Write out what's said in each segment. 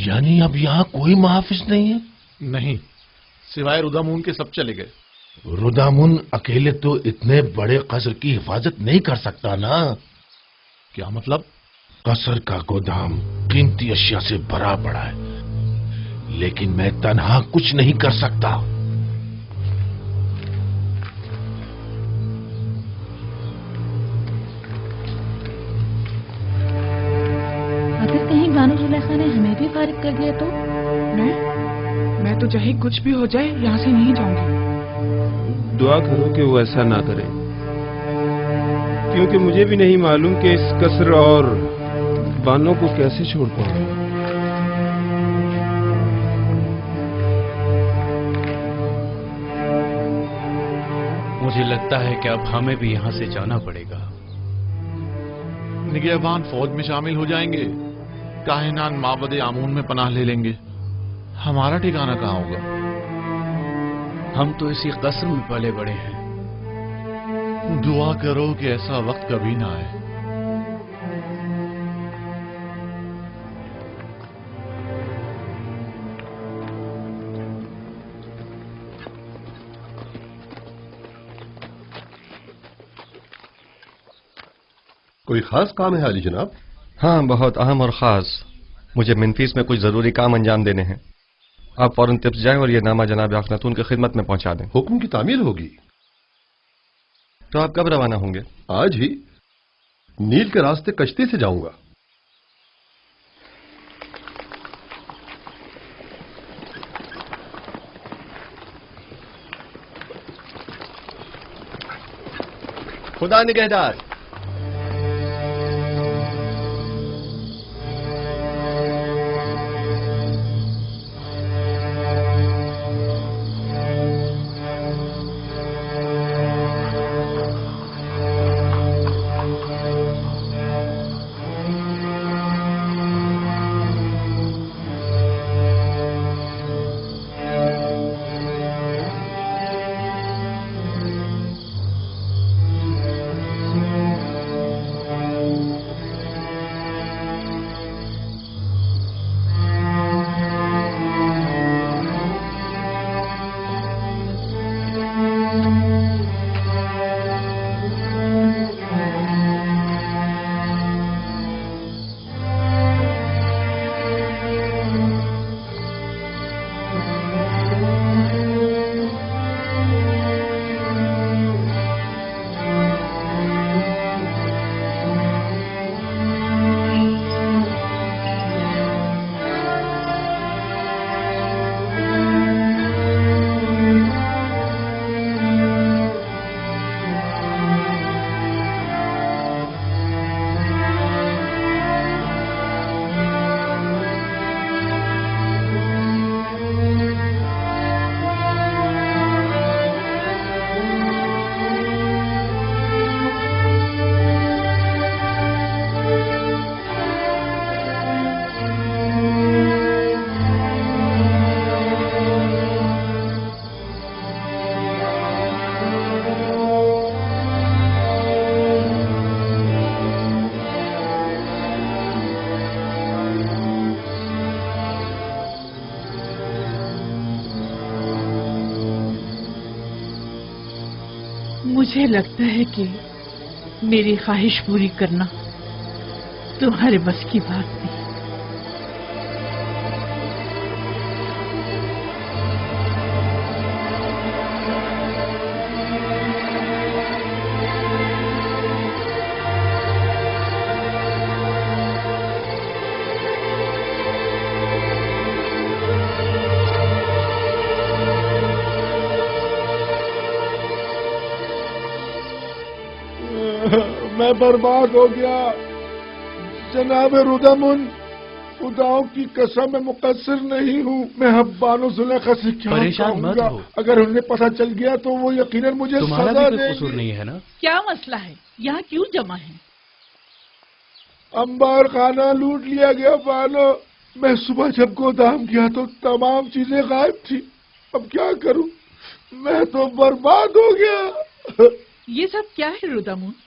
یعنی اب یہاں کوئی محافظ نہیں ہے؟ نہیں، سوائے ردامون کے سب چلے گئے۔ ردامون اکیلے تو اتنے بڑے قصر کی حفاظت نہیں کر سکتا نا۔ کیا مطلب؟ قصر کا گودام قیمتی اشیاء سے بھرا پڑا ہے، لیکن میں تنہا کچھ نہیں کر سکتا۔ اگر کہیں بانو زلیخا نے ہمیں بھی فارغ کر دیا تو؟ میں تو چاہے کچھ بھی ہو جائے یہاں سے نہیں جاؤں گی۔ دعا کرو کہ وہ ایسا نہ کرے، کیونکہ مجھے بھی نہیں معلوم کہ اس قصر اور بانوں کو کیسے چھوڑ پاؤں۔ مجھے لگتا ہے کہ اب ہمیں بھی یہاں سے جانا پڑے گا۔ نگہبان فوج میں شامل ہو جائیں گے، کاہنان معبد آمون میں پناہ لے لیں گے، ہمارا ٹھکانہ کہاں ہوگا؟ ہم تو اسی قصر میں پلے بڑے ہیں۔ دعا کرو کہ ایسا وقت کبھی نہ آئے۔ کوئی خاص کام ہے علی جناب؟ ہاں، بہت اہم اور خاص۔ مجھے منفیس میں کچھ ضروری کام انجام دینے ہیں۔ آپ فوراً تپس جائیں اور یہ نامہ جناب اخناتون کی خدمت میں پہنچا دیں۔ حکم کی تعمیل ہوگی۔ تو آپ کب روانہ ہوں گے؟ آج ہی نیل کے راستے کشتی سے جاؤں گا۔ خدا نگہدار۔ مجھے لگتا ہے کہ میری خواہش پوری کرنا تمہارے بس کی بات نہیں. میں برباد ہو گیا جناب رودامن. خداؤں کی قسم میں مقصر نہیں ہوں. میں اب بانو زلیخا سے کیا پریشان کہوں مت گا؟ ہو. اگر انہیں پتہ چل گیا تو وہ یقیناً مجھے تمہارا سزا بھی دیں کوئی قصور گے. نہیں ہے نا؟ کیا مسئلہ ہے؟ یہاں کیوں جمع ہے؟ انبار خانہ لوٹ لیا گیا بانو. میں صبح جب گودام گیا تو تمام چیزیں غائب تھی. اب کیا کروں؟ میں تو برباد ہو گیا. یہ سب کیا ہے رودامن؟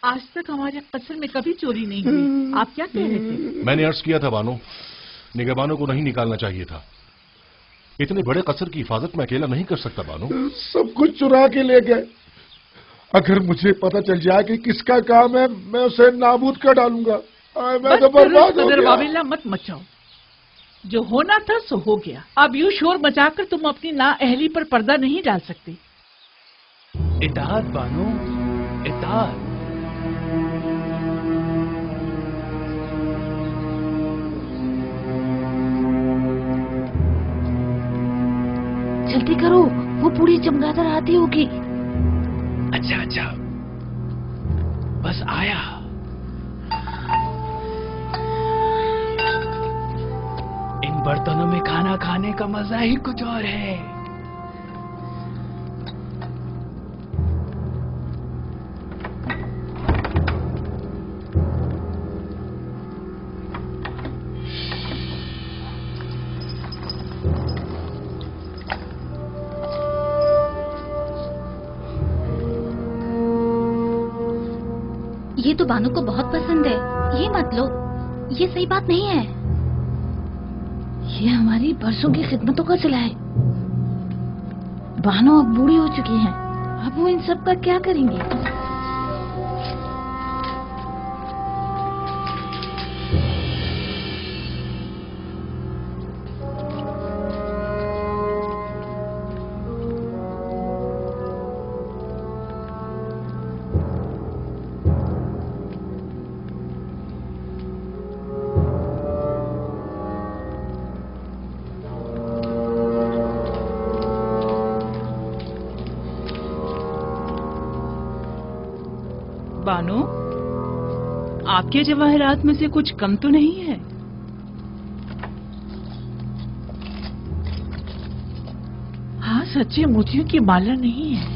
آج تک ہمارے قصر میں کبھی چوری نہیں ہوئی. آپ کیا کہہ رہے تھے؟ میں نے عرض کیا تھا بانو، نگہبانوں کو نہیں نکالنا چاہیے تھا. اتنے بڑے قصر کی حفاظت میں اکیلا نہیں کر سکتا بانو. سب کچھ چرا کے لے گئے. اگر مجھے پتہ چل جائے کہ کس کا کام ہے میں اسے نابود کر ڈالوں گا. میں تو برباد ہو گیا. واویلا مت مچاؤ. جو ہونا تھا سو ہو گیا. اب یوں شور مچا کر تم اپنی نااہلی پر پردہ نہیں ڈال سکتے. اطاعت بانو، اطاعت. جلدی کرو، وہ پوری چمگادڑ آتی ہوگی. اچھا اچھا، بس آیا. ان برتنوں میں کھانا کھانے کا مزہ ہی کچھ اور ہے. یہ تو بانو کو بہت پسند ہے. یہ مت لو، یہ صحیح بات نہیں ہے. یہ ہماری برسوں کی خدمتوں کا صلہ ہے. بانو اب بوڑھی ہو چکی ہیں. اب وہ ان سب کا کیا کریں گی؟ بانو، آپ کے جواہرات میں سے کچھ کم تو نہیں ہے؟ ہاں، سچے موتیوں کی مالا نہیں ہے.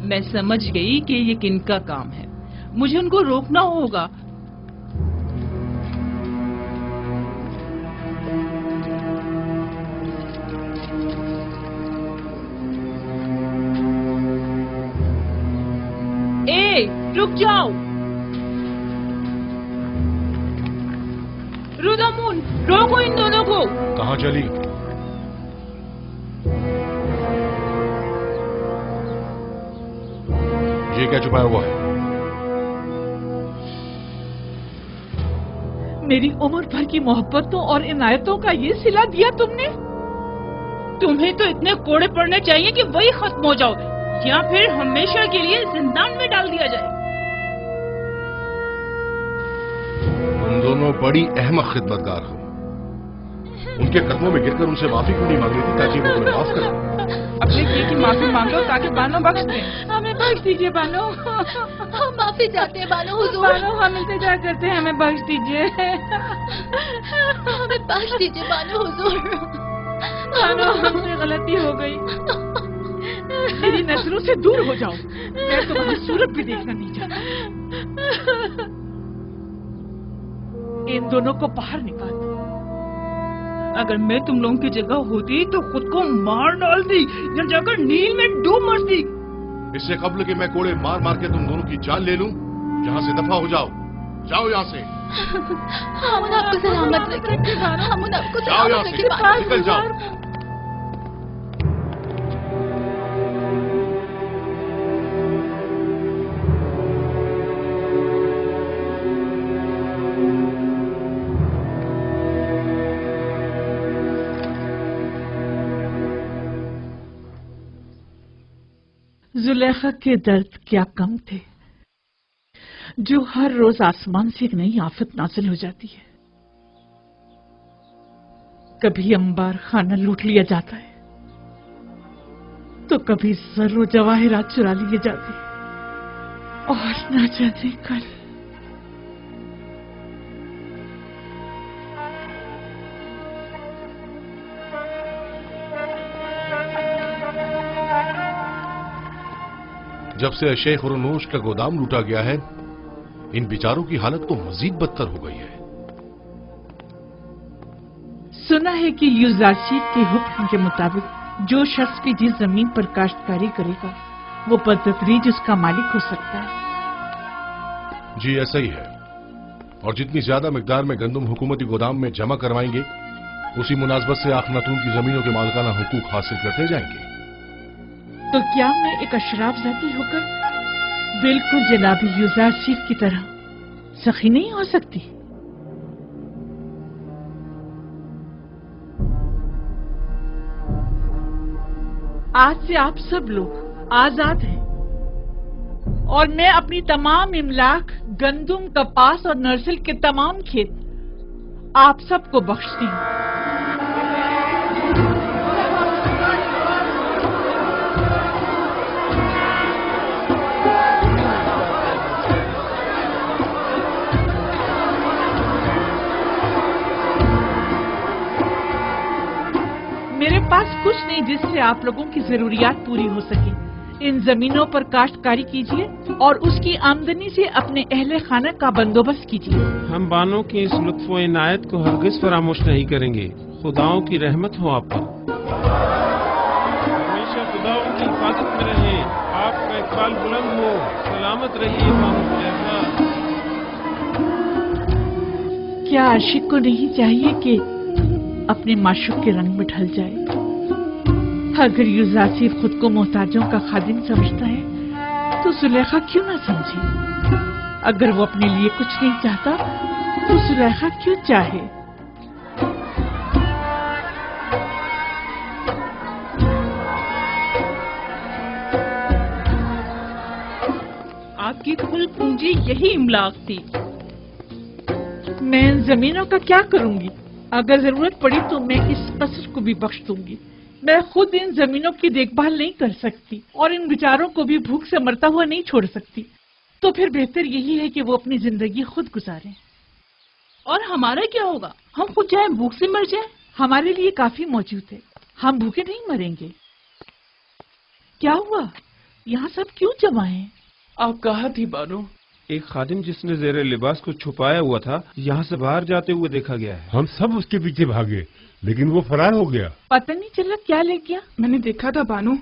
میں سمجھ گئی کہ یہ کن کا کام ہے. مجھے ان کو روکنا ہوگا. رک جاؤ رودامن، روکو ان دونوں کو. کہاں چلی؟ یہ کیا چھپایا ہوا ہے؟ میری عمر بھر کی محبتوں اور عنایتوں کا یہ صلہ دیا تم نے. تمہیں تو اتنے کوڑے پڑنے چاہیے کہ وہی ختم ہو جاؤ، یا پھر ہمیشہ کے لیے زندان میں ڈال دیا جائے. ان دونوں بڑی احمق خدمتگار ہو. ان کے قدموں میں گر کر ان سے معافی کیوں نہیں مانگ رہی تھی تاکہ وہ تمہیں معاف کریں؟ اپنے کیے کی معافی مانگو تاکہ بانو بخش دیں. ہمیں بخش دیجیے بانو. ہم معافی چاہتے ہیں بانو حضور. بانو، ہم التجا کرتے ہیں، ہمیں بخش دیجیے. ہمیں بخش دیجیے بانو حضور. بانو، ہم سے غلطی ہو گئی. میری نظروں سے دور ہو جاؤ. میں تمہاری صورت بھی دیکھنا نہیں چاہتا. ان دونوں کو باہر نکال. اگر میں تم لوگوں کی جگہ ہوتی تو خود کو مار ڈالتی یا جا کر نیل میں ڈوب مرتی. اس سے قبل کہ میں کوڑے مار مار کے تم دونوں کی جان لے لوں، یہاں سے دفع ہو جاؤ. جاؤ یہاں سے. ہم آپ کو سلامت رکھیں. ہم آپ کو جاؤ یہاں سلامت سے، رکھیں. نکل جاؤ. जुलेखा के दर्द क्या कम थे, जो हर रोज आसमान से एक नई आफत नाजिल हो जाती है। कभी अंबार खाना लूट लिया जाता है, तो कभी जर्रो जवाहिरात चुरा लिए जाते हैं, और न जाने कल। जब से शेख रुनूश का गोदाम लूटा गया है, इन बेचारों की हालत तो मजीद बदतर हो गई है। सुना है कि यूजारशीद के हुक्म के मुताबिक जो शख्स भी जिस जमीन पर काश्तकारी करेगा वो बदतदरीज उसका मालिक हो सकता है। जी ऐसा ही है, और जितनी ज्यादा मिकदार में गंदम हुकूमती गोदाम में जमा करवाएंगे, उसी मुनासबत से आखनातून की जमीनों के मालिकाना हुकूक हासिल करते जाएंगे। तो क्या मैं एक अशराफ जाती होकर बिल्कुल जनाबी यूजारशीद की तरह सखी नहीं हो सकती? आज से आप सब लोग आजाद हैं, और मैं अपनी तमाम इमलाक, गंदुम, कपास और नर्सिल के तमाम खेत आप सबको बख्शती हूँ। मेरे पास कुछ नहीं जिससे आप लोगों की जरूरियात पूरी हो सके। इन जमीनों पर काश्तकारी कीजिए और उसकी आमदनी से अपने अहले खाना का बंदोबस्त कीजिए। हम बानों की इस लुत्फ व इनायत को हरगिज फरामोश नहीं करेंगे। खुदाओं की रहमत हो आप पर। हमेशा खुदाओं की हिफाजत में रहे। आपका इकबाल बुलंद हो। सलामत रहिए बानो जुलेखा। क्या आशिक को नहीं चाहिए कि अपने माशूक के रंग में ढल जाए? अगर यूजारशीद खुद को मोहताजों का खादिम समझता है तो जुलेखा क्यों ना समझे? अगर वो अपने लिए कुछ नहीं चाहता तो जुलेखा क्यों चाहे? आपकी कुल पूंजी यही इमलाक थी। मैं इन जमीनों का क्या करूंगी? अगर जरूरत पड़ी तो मैं इस कसर को भी बख्श दूंगी। मैं खुद इन जमीनों की देखभाल नहीं कर सकती और इन बेचारों को भी भूख से मरता हुआ नहीं छोड़ सकती। तो फिर बेहतर यही है कि वो अपनी जिंदगी खुद गुजारें। और हमारा क्या होगा? हम खुद चाहे भूख से मर जाए, हमारे लिए काफी मौजूद है। हम भूखे नहीं मरेंगे। क्या हुआ? यहाँ सब क्यों जमा हैं? आप कहा थी बानो? एक खादिम जिसने जेरे लिबास को छुपाया हुआ था, यहाँ से बाहर जाते हुए देखा गया है। हम सब उसके पीछे भागे, लेकिन वो फरार हो गया। पता नहीं चला क्या ले गया। मैंने देखा था बानो,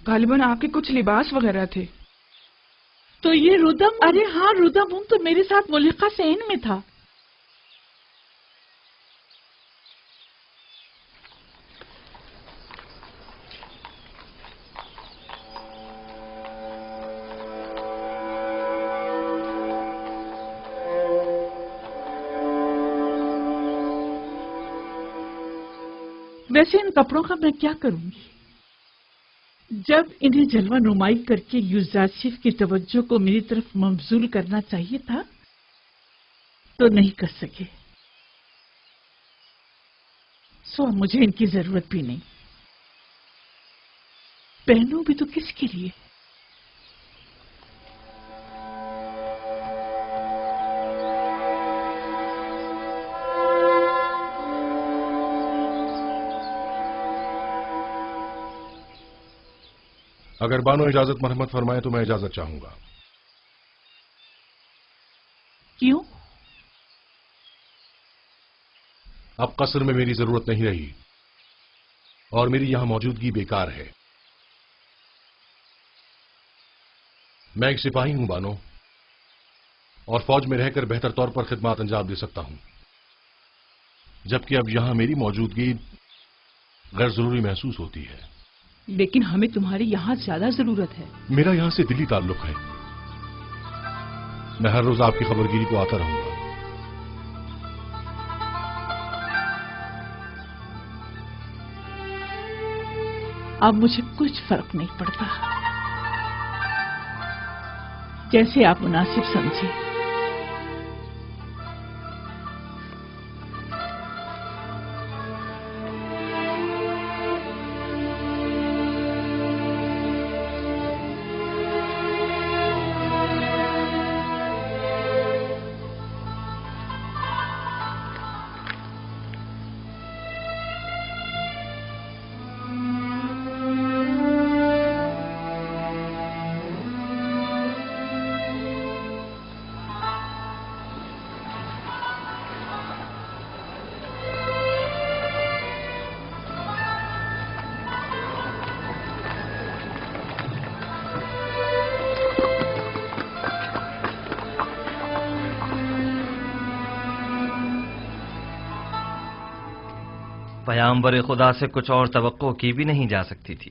गालिबन आपके कुछ लिबास वगैरह थे। तो ये रुदम? अरे हाँ, रुदम तो मेरे साथ मुलिका सेन में था। वैसे इन कपड़ों का मैं क्या करूंगी? जब इन्हें जलवा नुमाई करके यूजारशीद की तवज्जो को मेरी तरफ मबजूल करना चाहिए था तो नहीं कर सके। सो मुझे इनकी जरूरत भी नहीं। पहनूं भी तो किसके लिए? अगर बानो इजाजत मरहमत फरमाए तो मैं इजाजत चाहूंगा। क्यों? अब कसर में मेरी जरूरत नहीं रही और मेरी यहां मौजूदगी बेकार है। मैं एक सिपाही हूं बानो, और फौज में रहकर बेहतर तौर पर खिदमत अंजाम दे सकता हूं, जबकि अब यहां मेरी मौजूदगी गैर जरूरी महसूस होती है। लेकिन हमें तुम्हारी यहाँ ज्यादा जरूरत है। मेरा यहां से दिली ताल्लुक है। मैं हर रोज आपकी खबरगिरी को आता रहूंगा। अब मुझे कुछ फर्क नहीं पड़ता। जैसे आप मुनासिब समझे। पैगंबर खुदा से कुछ और तवक्को की भी नहीं जा सकती थी।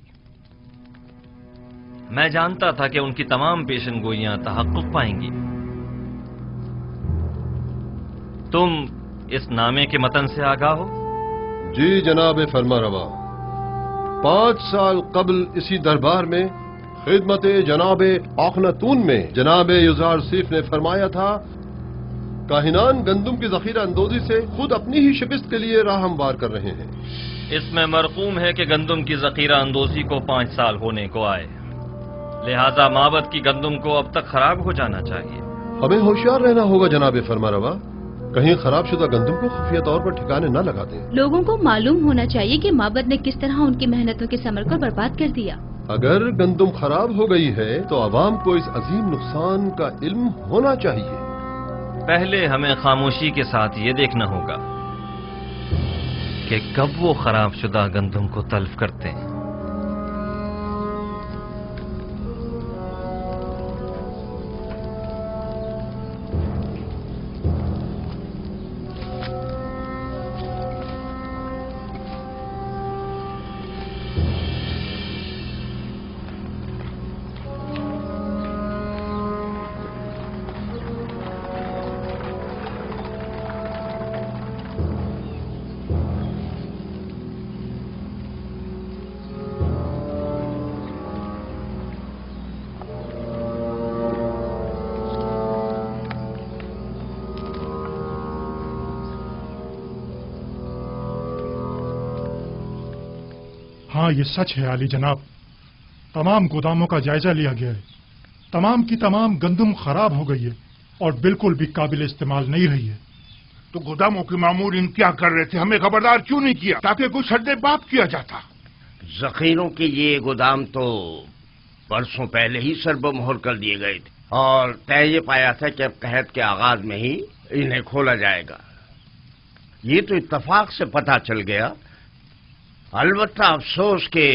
मैं जानता था कि उनकी तमाम पेशनगोइयां तहक्कुक पाएंगी। तुम इस नामे के मतन से आगाह हो? जी जनाब फरमारवा, 5 साल कबल इसी दरबार में खिदमत जनाब आखनतून में जनाब युजार सीफ ने फरमाया था, काहिनान गंदुम की जखीरा अंदोजी से खुद अपनी ही शिकस्त के लिए राह हमवार कर रहे हैं। इसमें मरकूम है कि गंदुम की जखीरा अंदोजी को 5 साल होने को आए, लिहाजा माबद की गंदुम को अब तक खराब हो जाना चाहिए। हमें होशियार रहना होगा जनाब फरमारवा, कहीं खराब शुदा गंदुम को खुफिया तौर पर ठिकाने न लगा दें। लोगों को मालूम होना चाहिए कि माबद ने किस तरह उनकी मेहनतों के समर को बर्बाद कर दिया। अगर गंदुम खराब हो गई है तो अवाम को इस अजीम नुकसान का इल्म होना चाहिए। पहले हमें खामोशी के साथ ये देखना होगा कि कब वो खराब शुदा गंदुम को तल्फ करते हैं। हाँ, ये सच है आली जनाब। तमाम गोदामों का जायजा लिया गया है। तमाम की तमाम गंदुम खराब हो गई है और बिल्कुल भी काबिल इस्तेमाल नहीं रही है। तो गोदामों के मामूरीन क्या कर रहे थे? हमें खबरदार क्यों नहीं किया ताकि कुछ सद्दे बाप किया जाता? जखीरों के ये गोदाम तो बरसों पहले ही सरबमोहर कर दिए गए थे और तय ये पाया था कि अब कहत के आगाज में ही इन्हें खोला जाएगा। ये तो इत्तफाक से पता चल गया। अलबत्ता अफसोस के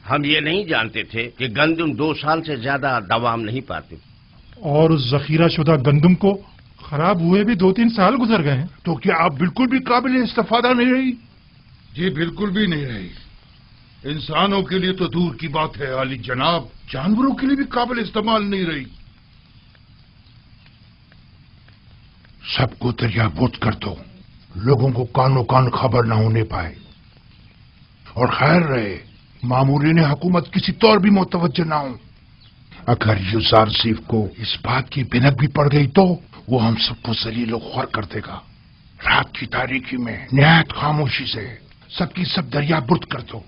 हम ये नहीं जानते थे कि गंदुम 2 साल से ज्यादा दवाम नहीं पाते। और उस जखीरा शुदा गंदुम को खराब हुए भी 2-3 साल गुजर गए हैं। तो क्या आप बिल्कुल भी काबिल इस्तेफादा नहीं रही? जी बिल्कुल भी नहीं रही। इंसानों के लिए तो दूर की बात है आली जनाब, जानवरों के लिए भी काबिल इस्तेमाल नहीं रही। सबको दरियाबोत कर दो, लोगों को कानो कान खबर न होने पाए। और खैर रहे मामूरीन हुकूमत किसी तौर भी मुतवज्जो ना हो। अगर युजार सीफ को इस बात की भिनक भी पड़ गई तो वो हम सबको जलील ख्वार कर देगा। रात की तारीकी में निहायत खामोशी से सबकी सब दरियाबुर्द कर दो।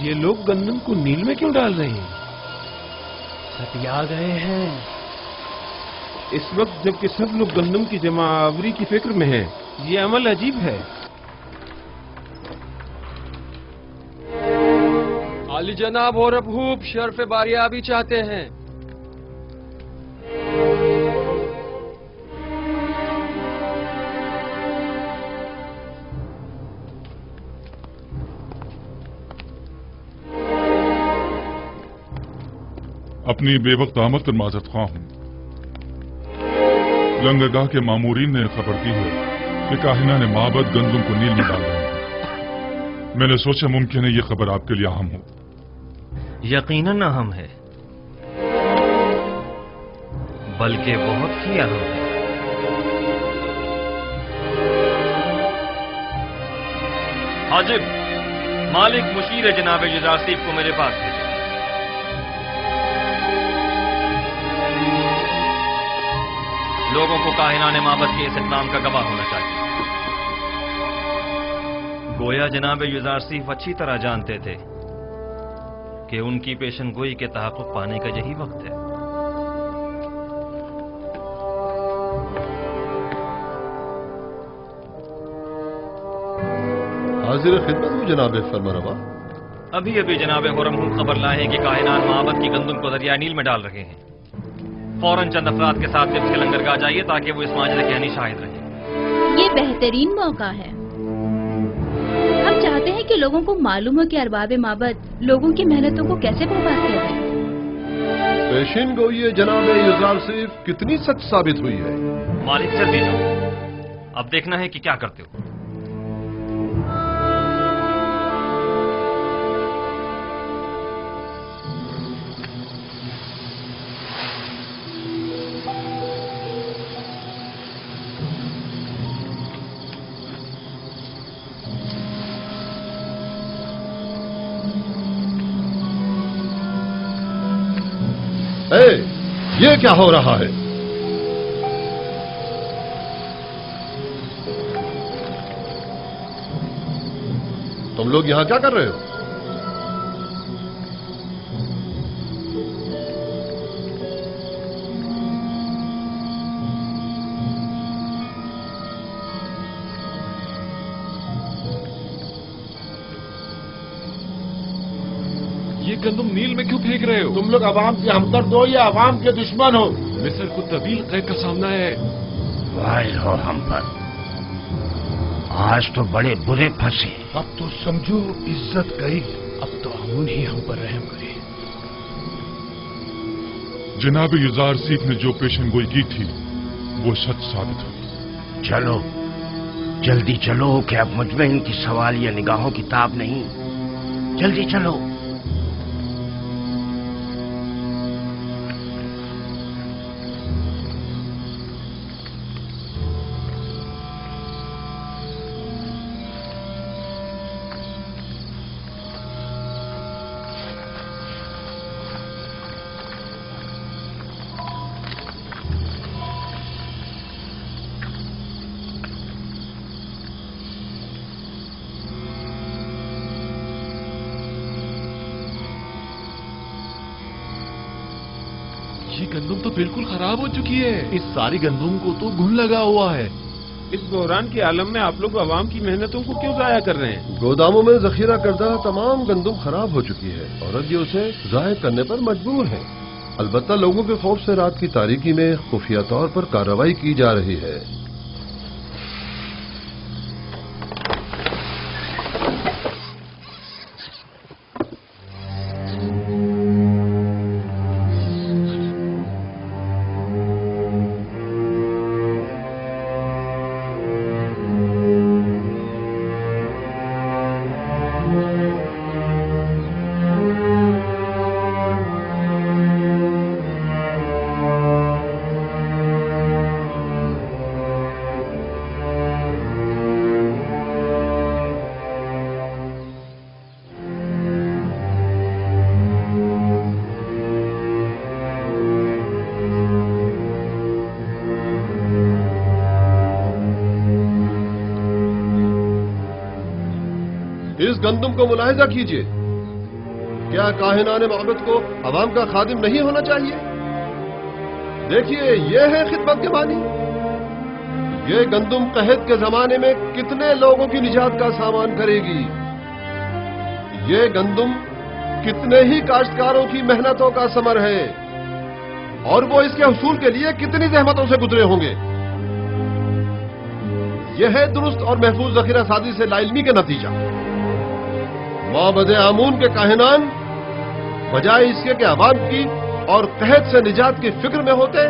ये लोग गंदम को नील में क्यों डाल रहे हैं? सब आ गए हैं। इस वक्त जबकि सब लोग गंदम की जमा आवरी की फिक्र में हैं, ये अमल अजीब है। आली जनाब और अबूब शर्फ बारियाबी चाहते हैं। अपनी बेवक्त आमद पर माजरत ख्वाह हूं। लंगरगाह के मामूरीन ने खबर दी है कि काहिना ने माबद गंदम को नील में डाल रहे हैं। मैंने सोचा मुमकिन है ये खबर आपके लिए अहम हो। यकीनन अहम है, बल्कि बहुत ही अहम है। हाजिब, मालिक मुशीर जनाब युजारसीफ को मेरे पास भेजो। लोगों को काहिना ने माबद के इस इक़दाम का गवाह होना चाहिए। गोया जनाब युजारसीफ अच्छी तरह जानते थे कि उनकी पेशन गोई के तहक़्क़ुक़ पाने का यही वक्त है। हाजिर खिदमत हूँ जनाब फरमारवा। अभी अभी जनाब हुरम खबर लाए हैं कि काहिनान माबद की गंदम को दरिया नील में डाल रहे हैं। फौरन चंद अफराद के साथ तिब्स के लंगरगाह जाइए ताकि वो इस माजरे के यानी शाहिद रहे। ये बेहतरीन मौका है। हम चाहते हैं कि लोगों को मालूम हो कि अरबाब माबद लोगों की मेहनतों को कैसे बर्बाद कर रहे हैं। पेशिन गोई जनाब युजारसीफ कितनी सच साबित हुई है। मालिक जल्दी जाओ, अब देखना है कि क्या करते हो। ये क्या हो रहा है? तुम लोग यहां क्या कर रहे हो? ये गंदम नील में क्यों फेंक रहे हो? तुम लोग अवाम के हमदर्द हो या अवाम के दुश्मन हो? मिस्र को तवील कैद का सामना है। वाह हो हम पर, आज तो बड़े बुरे फंसे। अब तो समझो इज्जत गई। अब तो अमून ही हम पर रहम करे। जनाब युजारसीफ ने जो पेशन गोई की थी वो सच साबित हुई। चलो जल्दी चलो कि अब मुझमें इनकी सवाल या निगाहों की ताब नहीं। जल्दी चलो। ये गंदम तो बिल्कुल खराब हो चुकी है। इस सारी गंदम को तो घुन लगा हुआ है। इस बहरान के आलम में आप लोग अवाम की मेहनतों को क्यों जाया कर रहे हैं? गोदामों में जखीरा करदा तमाम गंदम खराब हो चुकी है और अब ये उसे जाया करने पर मजबूर है। अलबत्ता लोगों के खौफ से रात की तारीकी में खुफिया तौर पर कार्रवाई की जा रही है। इस गंदम को मुलाहिजा कीजिए। کیا کاہنان معبد کو عوام کا خادم نہیں ہونا چاہیے؟ دیکھیے، یہ ہے خدمت کے معنی۔ یہ گندم قحط کے زمانے میں کتنے لوگوں کی نجات کا سامان کرے گی؟ یہ گندم کتنے ہی کاشتکاروں کی محنتوں کا ثمر ہے، اور وہ اس کے حصول کے لیے کتنی زحمتوں سے گزرے ہوں گے۔ یہ ہے درست اور محفوظ ذخیرہ سازی سے لا علمی کا نتیجہ۔ معبد آمون کے کاہنان بجائے اس کے کہ عوام کی اور قحط سے نجات کی فکر میں ہوتے،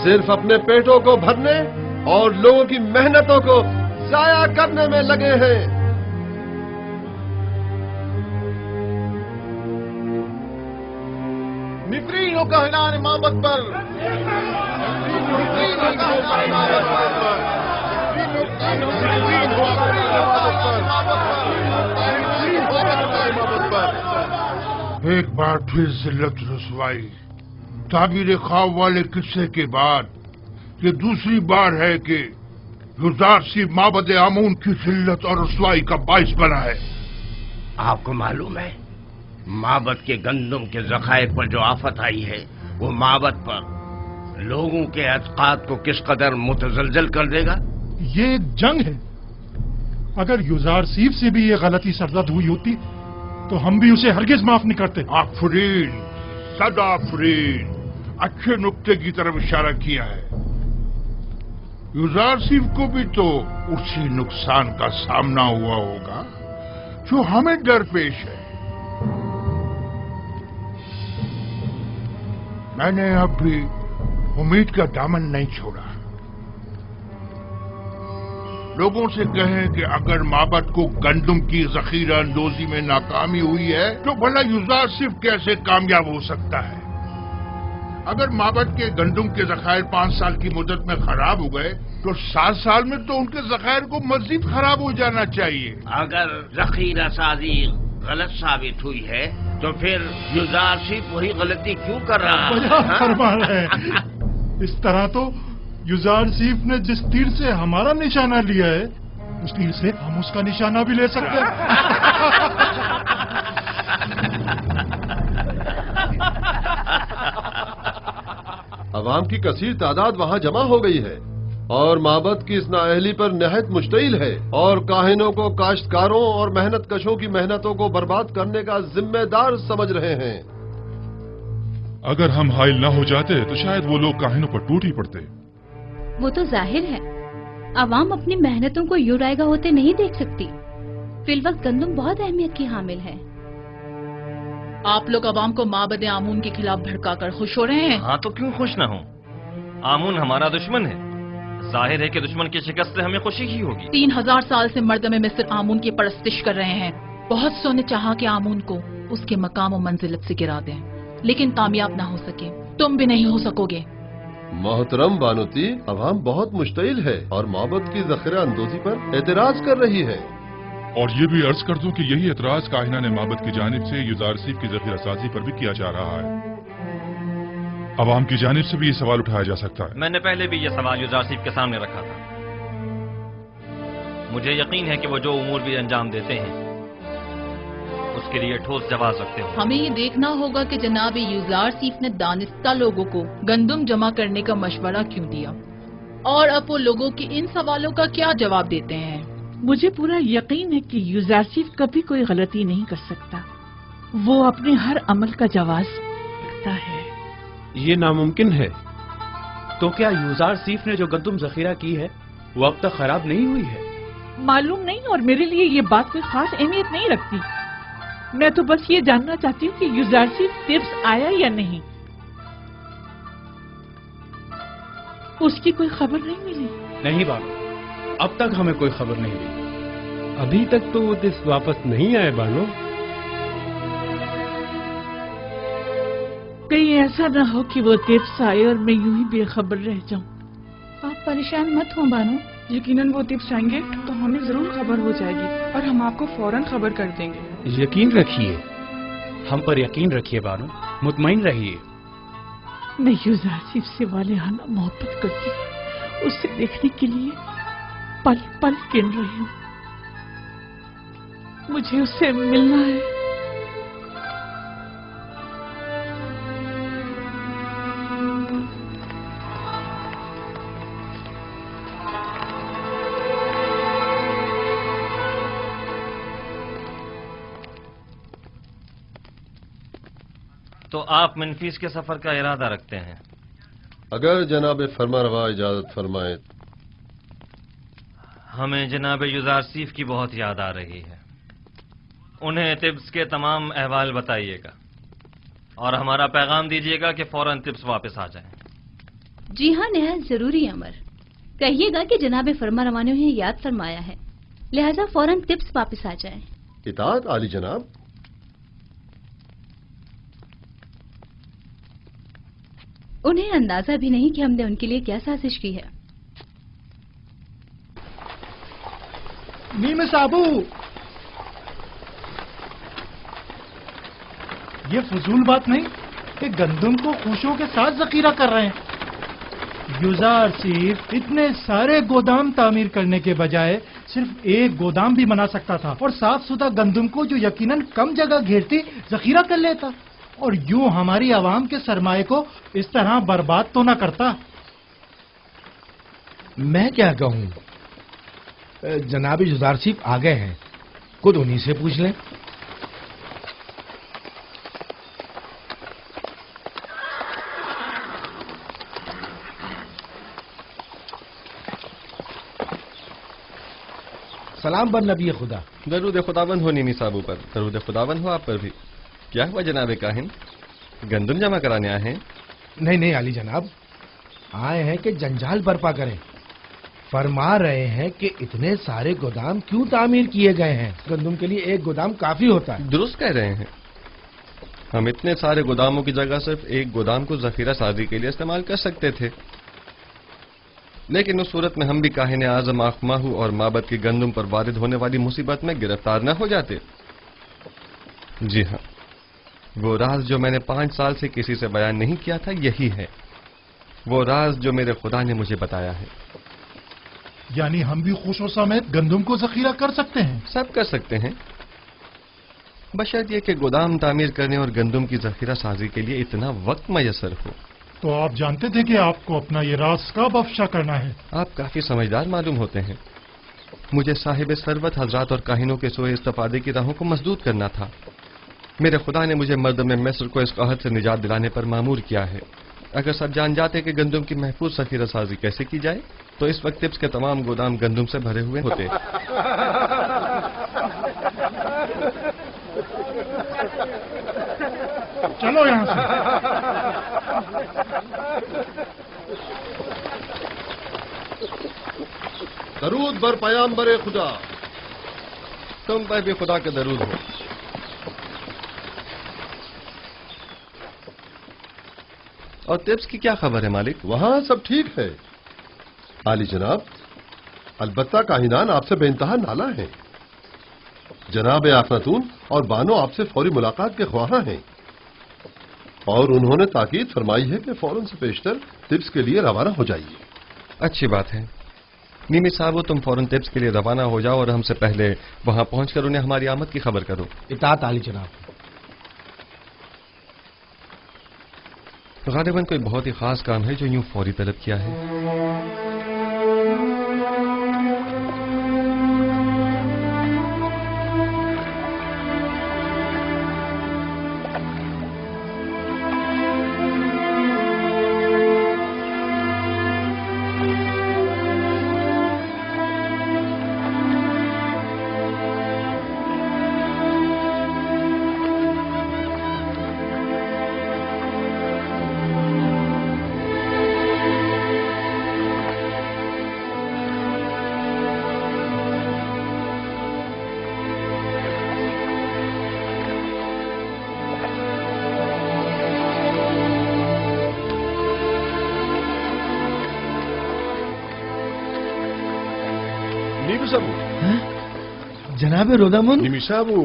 صرف اپنے پیٹوں کو بھرنے اور لوگوں کی محنتوں کو ضائع کرنے میں لگے ہیں۔ نفرین ہو کاہنان معبد پر، نفرین ہو کاہنان معبد پر، نفرین ہو کاہنان معبد پر۔ ایک بار پھر ذلت رسوائی، تعبیر خواب والے قصے کے بعد یہ دوسری بار ہے کہ یوزارسیف معبد آمون کی ذلت اور رسوائی کا باعث بنا ہے۔ آپ کو معلوم ہے معبد کے گندم کے ذخائر پر جو آفت آئی ہے وہ معبد پر لوگوں کے اعتقاد کو کس قدر متزلزل کر دے گا؟ یہ ایک جنگ ہے۔ اگر یوزارسیف سے بھی یہ غلطی سرزد ہوئی ہوتی تو ہم بھی اسے ہرگز معاف نہیں کرتے۔ آفرین، صد آفرین، اچھے نقطے کی طرف اشارہ کیا ہے۔ یوزارسیف کو بھی تو اسی نقصان کا سامنا ہوا ہوگا جو ہمیں درپیش ہے۔ میں نے اب بھی امید کا دامن نہیں چھوڑا۔ لوگوں سے کہیں کہ اگر معبد کو گندم کی ذخیرہ اندوزی میں ناکامی ہوئی ہے تو بھلا یوزارسیف کیسے کامیاب ہو سکتا ہے؟ اگر معبد کے گندم کے ذخائر 5 سال کی مدت میں خراب ہو گئے تو 7 سال میں تو ان کے ذخائر کو مزید خراب ہو جانا چاہیے۔ اگر ذخیرہ سازی غلط ثابت ہوئی ہے تو پھر یوزارسیف وہی غلطی کیوں کر رہا ہے؟ فرما رہے ہیں۔ اس طرح تو یوزارسیف نے جس تیر سے ہمارا نشانہ لیا ہے اس تیر سے ہم اس کا نشانہ بھی لے سکتے ہیں۔ عوام کی کثیر تعداد وہاں جمع ہو گئی ہے اور معبد کی اس نااہلی پر نہایت مشتعل ہے، اور کاہنوں کو کاشتکاروں اور محنت کشوں کی محنتوں کو برباد کرنے کا ذمہ دار سمجھ رہے ہیں۔ اگر ہم حائل نہ ہو جاتے تو شاید وہ لوگ کاہنوں پر ٹوٹ ہی پڑتے۔ وہ تو ظاہر ہے، عوام اپنی محنتوں کو یوں رائگاں ہوتے نہیں دیکھ سکتی۔ فی الوقت گندم بہت اہمیت کی حامل ہے۔ آپ لوگ عوام کو معبد آمون کے خلاف بھڑکا کر خوش ہو رہے ہیں؟ ہاں تو کیوں خوش نہ ہوں؟ آمون ہمارا دشمن ہے، ظاہر ہے کہ دشمن کی شکست سے ہمیں خوشی ہی ہوگی۔ 3000 سال سے مردم مصر آمون کی پرستش کر رہے ہیں۔ بہت سو نے چاہا کہ آمون کو اس کے مقام و منزلت سے گرا دیں، لیکن کامیاب نہ ہو سکے۔ تم بھی نہیں ہو سکو گے۔ محترم بانوتی، عوام بہت مشتعل ہے اور معبد کی ذخیرہ اندوزی پر اعتراض کر رہی ہے۔ اور یہ بھی عرض کر دوں کہ یہی اعتراض کاہنان معبد کی جانب سے یوزارسیف کی ذخیرہ سازی پر بھی کیا جا رہا ہے۔ عوام کی جانب سے بھی یہ سوال اٹھایا جا سکتا ہے۔ میں نے پہلے بھی یہ سوال یوزارسیف کے سامنے رکھا تھا۔ مجھے یقین ہے کہ وہ جو امور بھی انجام دیتے ہیں اس کے لیے ٹھوس جواز رکھتے ہوں۔ ہمیں یہ دیکھنا ہوگا کہ جناب یوزارسیف نے دانستہ لوگوں کو گندم جمع کرنے کا مشورہ کیوں دیا، اور اب وہ لوگوں کے ان سوالوں کا کیا جواب دیتے ہیں۔ مجھے پورا یقین ہے کہ یوزارسیف کبھی کوئی غلطی نہیں کر سکتا۔ وہ اپنے ہر عمل کا جواز رکھتا ہے۔ یہ ناممکن ہے۔ تو کیا یوزارسیف نے جو گندم ذخیرہ کی ہے وہ اب تک خراب نہیں ہوئی ہے؟ معلوم نہیں، اور میرے لیے یہ بات کوئی خاص اہمیت نہیں رکھتی۔ میں تو بس یہ جاننا چاہتی ہوں کہ یوزارسیف تبس آیا یا نہیں۔ اس کی کوئی خبر نہیں ملی؟ نہیں بابا، اب تک ہمیں کوئی خبر نہیں ملی۔ ابھی تک تو وہ تبس واپس نہیں آئے بانو۔ کہیں ایسا نہ ہو کہ وہ تبس آئے اور میں یوں ہی بے خبر رہ جاؤں۔ آپ پریشان مت ہوں بانو، یقیناً وہ تبس آئیں گے تو ہمیں ضرور خبر ہو جائے گی اور ہم آپ کو فوراً خبر کر دیں گے۔ یقین رکھیے، ہم پر یقین رکھیے بانو، مطمئن رہیے۔ میں یوزارسیف سے والہانہ محبت کرتی ہوں، اسے دیکھنے کے لیے پل پل گن رہی ہوں۔ مجھے اس سے ملنا ہے، आप मनफीस के सफर का इरादा रखते हैं? अगर जनाब फरमारवा इजाजत फरमाए। हमें जनाब युजारसीफ की बहुत याद आ रही है। उन्हें तिब्स के तमाम अहवाल बताइएगा और हमारा पैगाम दीजिएगा कि फौरन तिब्स वापस आ जाएं। जी हाँ, निहायत जरूरी अमर। कहिएगा कि जनाब फरमारवा ने उन्हें याद फरमाया है, लिहाजा फौरन तिब्स वापस आ जाएं। इताअत आली जनाब। उन्हें अंदाजा भी नहीं कि हमने उनके लिए क्या साजिश की है। नीम साबू, ये फजूल बात नहीं कि गंदम को खुशियों के साथ जखीरा कर रहे हैं। युजार सिर्फ इतने सारे गोदाम तामीर करने के बजाय सिर्फ एक गोदाम भी बना सकता था और साफ सुथरा गंदम को जो यकीनन कम जगह घेरती जखीरा कर लेता और यूं हमारी आवाम के सरमाए को इस तरह बर्बाद तो न करता। मैं क्या कहूं, जनाब युजारसीफ आ गए हैं, खुद उन्हीं से पूछ लें। सलाम बर नबी खुदा। दरूद खुदाबंद हो नीमी साहबू पर, दरूद खुदाबंद हो आप पर भी। क्या हुआ जनाब काहिन, गंदम जमा कराने आए हैं? नहीं नहीं आली जनाब, आए हैं कि जंजाल बर्पा करें। फरमा रहे हैं कि इतने सारे गोदाम क्यों तामीर किए गए हैं, गंदम के लिए एक गोदाम काफी होता है। दुरुस्त कह रहे हैं, हम इतने सारे गोदामों की जगह सिर्फ एक गोदाम को जखीरा साजी के लिए इस्तेमाल कर सकते थे, लेकिन उस सूरत में हम भी काहिने आजम आखमाहू और माबद की गंदम पर वारिद होने वाली मुसीबत में गिरफ्तार न हो जाते। जी हाँ, वो राज जो मैंने 5 साल से किसी से बयान नहीं किया था यही है, वो राज जो मेरे खुदा ने मुझे बताया है। यानी हम भी खुशो समेत गंदम को जखीरा कर सकते हैं? सब कर सकते हैं, बशर्त ये कि गोदाम तामीर करने और गंदम की जखीरा साजी के लिए इतना वक्त मैसर हो। तो आप जानते थे कि आपको अपना ये राज कब अफशा करना है? आप काफी समझदार मालूम होते हैं। मुझे साहिब सरबत हजरात और काहिनों के सोए इस्तेफादे की राहों को मजदूद करना था। मेरे खुदा ने मुझे मर्द में मिस्र को इस कहत से निजात दिलाने पर मामूर किया है। अगर सब जान जाते कि गंदम की महफूज जखीरा साजी कैसे की जाए तो इस वक्त तिब्स के तमाम गोदाम गंदम से भरे हुए होते। चलो यहाँ से। दरूद बर पयाम्बर खुदा। तुम पर भी खुदा का दरूद हो। और तिब्स की क्या खबर है मालिक? वहां सब ठीक है आली जनाब, अलबत्ता काहिनान आपसे बेइंतहा नाला है। जनाब आखनातून और बानो आपसे फौरी मुलाकात के ख्वाहा हैं और उन्होंने ताकीद फरमाई है कि फौरन से पेशतर तिब्स के लिए रवाना हो जाइए। अच्छी बात है नीमी साहब, तुम फौरन तिब्स के लिए रवाना हो जाओ और हमसे पहले वहां पहुंचकर उन्हें हमारी आमद की खबर करो। इताअत आली जनाब। गालिबन कोई बहुत ही खास काम है जो यूं फौरी तलब किया है। जनाब रोदामुन। निमिसाबू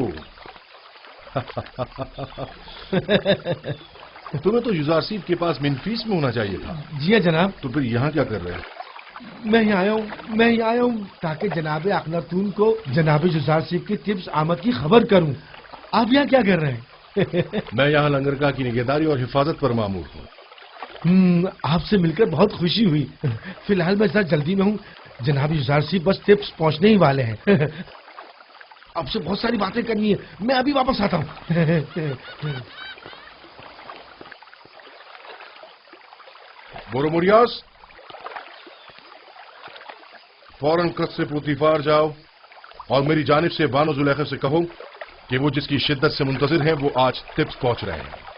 तुम्हें तो युजारसीफ के पास मिनफीस में होना चाहिए था। जी जनाब। तो फिर यहाँ क्या कर रहे हैं? मैं यहाँ आया हूँ ताकि जनाब अखनातून को जनाब युजारसीफ की तिब्स आमद की खबर करूँ। आप यहाँ क्या कर रहे हैं? मैं यहाँ लंगरगाह की निगहदारी और हिफाजत पर मामूर हूँ। आपसे मिलकर बहुत खुशी हुई। फिलहाल मैं जरा जल्दी में हूँ, जनाब युजारसीफ बस तिब्स पहुँचने ही वाले हैं। आपसे बहुत सारी बातें करनी है, मैं अभी वापस आता हूँ। बोरोमोरियास, फौरन कस्र पुतिफार जाओ और मेरी जानिब से बानो जुलेखा से कहो कि वो जिसकी शिद्दत से मुंतजिर हैं वो आज तिब्स पहुंच रहे हैं।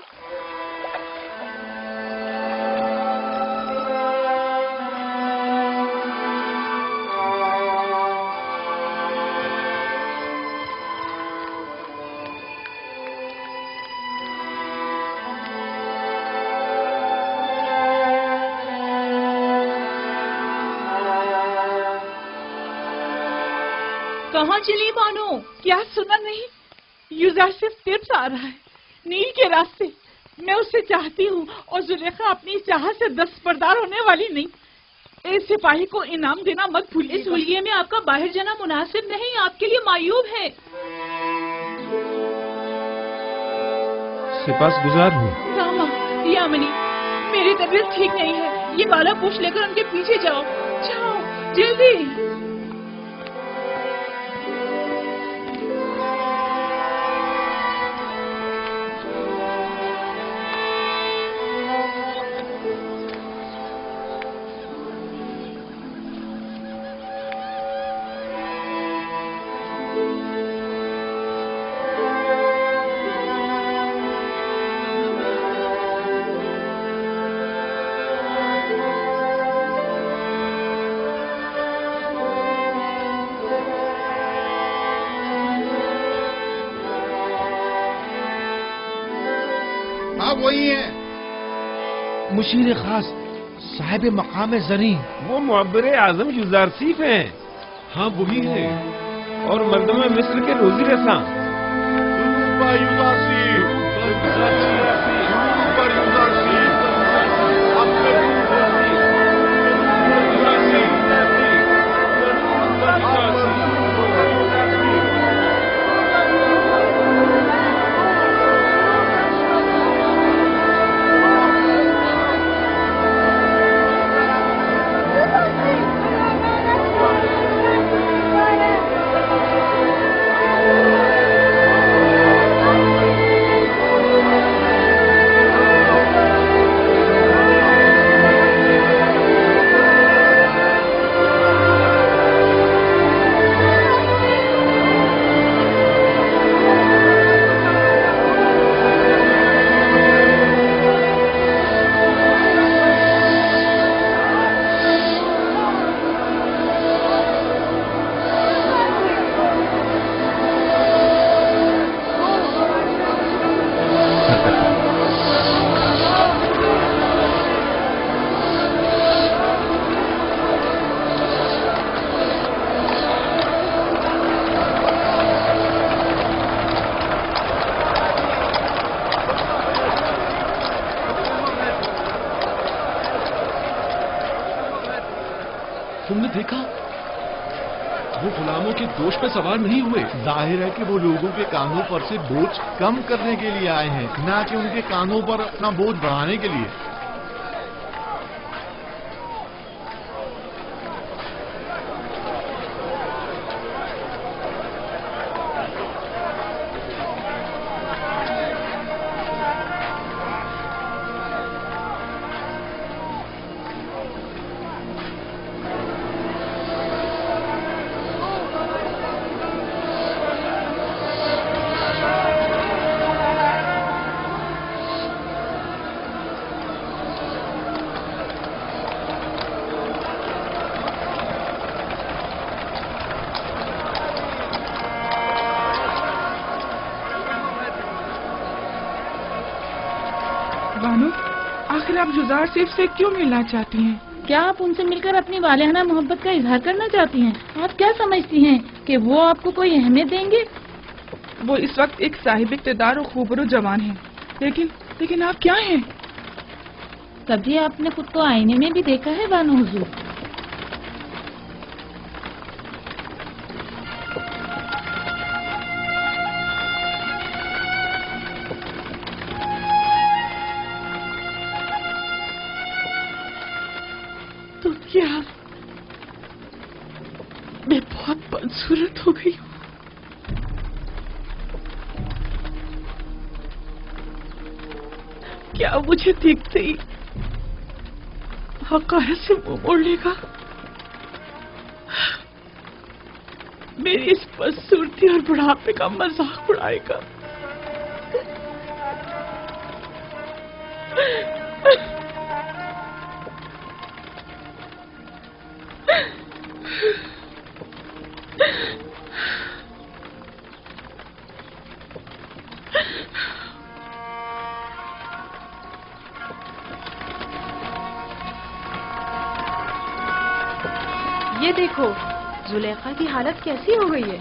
कहाँ चली बानो? क्या सुना नहीं? युजारसिफ तिब्स आ रहा है, नील के रास्ते। मैं उससे चाहती हूँ और जुलेखा अपनी चाहत से दस्तबरदार होने वाली नहीं। इस सिपाही को इनाम देना मत भूलिए। इस हुलिये में आपका बाहर जाना मुनासिब नहीं, आपके लिए मायूब है। सिपासगुजार हूँ। रामा, यामिनी, मेरी तबीयत ठीक नहीं है। ये बाला पोश लेकर उनके पीछे जाओ, जाओ जल्दी। वही है मुशीर खास साहिब मकाम जरी। वो मुअब्बिर आजम युजारसीफ हैं। हाँ वही है। और मर्दमा मिस्र के रोजी रसा। तुमने देखा? वो गुलामों के दोष पे सवार नहीं हुए। जाहिर है कि वो लोगों के कानों पर से बोझ कम करने के लिए आए हैं, ना कि उनके कानों पर अपना बोझ बढ़ाने के लिए। बानो, आखिर आप युजारसीफ से क्यों मिलना चाहती हैं? क्या आप उनसे मिलकर अपनी वालिहाना मोहब्बत का इजहार करना चाहती हैं? आप क्या समझती हैं कि वो आपको कोई अहमियत देंगे? वो इस वक्त एक साहिब इक़्तिदार और खूबरू जवान हैं, लेकिन आप क्या हैं? कभी आपने खुद को आईने में भी देखा है बानो हुजूर? तो क्या मैं बहुत बदसूरत हो गई हूँ? क्या मुझे देखते ही हक़ाइक़ से मुंह मोड़ लेगा, मेरी इस बदसूरती और बुढ़ापे का मजाक उड़ाएगा। ये देखो जुलेखा की हालत कैसी हो गई है।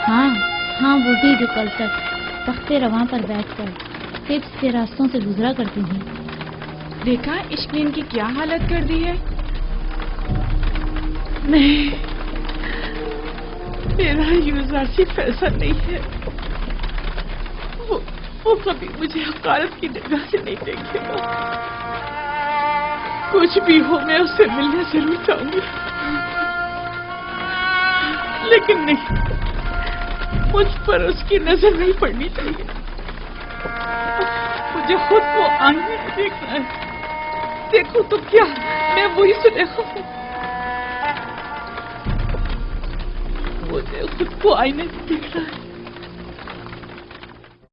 हाँ वो भी जो कल तक तख्ते रवां पर बैठकर तिब्स के रास्तों से गुजरा करती थी। देखा इश्क ने इनकी क्या हालत कर दी है। नहीं, मेरा यूज़रशिप ऐसा नहीं है। वो कभी मुझे हक़ारत की निगाह से नहीं देखेगा। कुछ भी हो मैं उससे मिलने जरूर चाहूंगी, लेकिन नहीं, मुझ पर उसकी नजर नहीं पड़नी चाहिए। मुझे खुद को आईने में देखना है। देखो तो क्या मैं वही सुलेखा हूँ। मुझे खुद को आईने में देखना है।